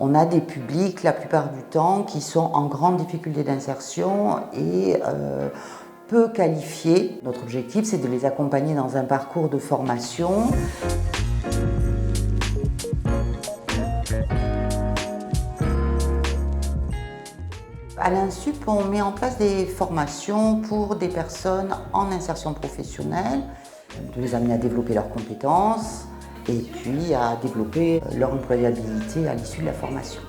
On a des publics, la plupart du temps, qui sont en grande difficulté d'insertion et peu qualifiés. Notre objectif, c'est de les accompagner dans un parcours de formation. À l'Insup, on met en place des formations pour des personnes en insertion professionnelle, de les amener à développer leurs compétences et puis à développer leur employabilité à l'issue de la formation.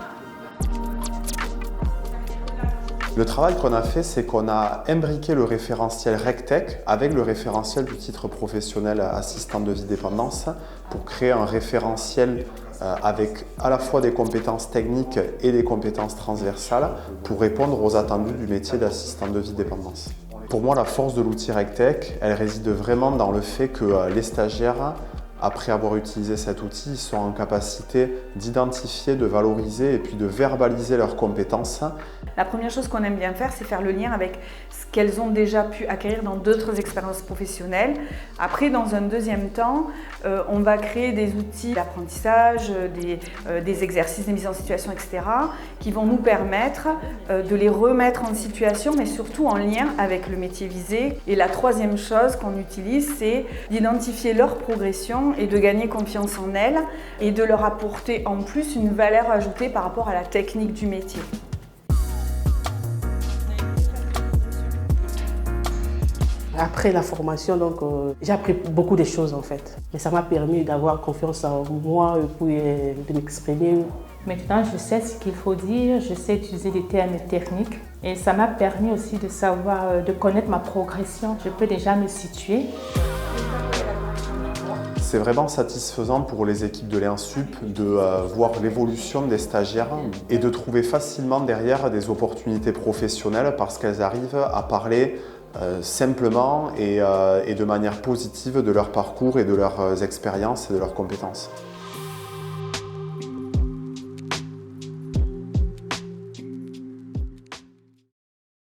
Le travail qu'on a fait, c'est qu'on a imbriqué le référentiel RecTech avec le référentiel du titre professionnel assistant de vie dépendance pour créer un référentiel avec à la fois des compétences techniques et des compétences transversales pour répondre aux attendus du métier d'assistant de vie dépendance. Pour moi, la force de l'outil RecTech, elle réside vraiment dans le fait que les stagiaires, après avoir utilisé cet outil, ils sont en capacité d'identifier, de valoriser et puis de verbaliser leurs compétences. La première chose qu'on aime bien faire, c'est faire le lien avec ce qu'elles ont déjà pu acquérir dans d'autres expériences professionnelles. Après, dans un deuxième temps, on va créer des outils d'apprentissage, des exercices, des mises en situation, etc., qui vont nous permettre de les remettre en situation, mais surtout en lien avec le métier visé. Et la troisième chose qu'on utilise, c'est d'identifier leur progression et de gagner confiance en elles et de leur apporter en plus une valeur ajoutée par rapport à la technique du métier. Après la formation, j'ai appris beaucoup de choses en fait. Mais ça m'a permis d'avoir confiance en moi et de m'exprimer. Maintenant, je sais ce qu'il faut dire, je sais utiliser des termes techniques. Et ça m'a permis aussi de savoir, de connaître ma progression. Je peux déjà me situer. C'est vraiment satisfaisant pour les équipes de l'Insup de voir l'évolution des stagiaires et de trouver facilement derrière des opportunités professionnelles parce qu'elles arrivent à parler simplement et de manière positive de leur parcours et de leurs expériences et de leurs compétences.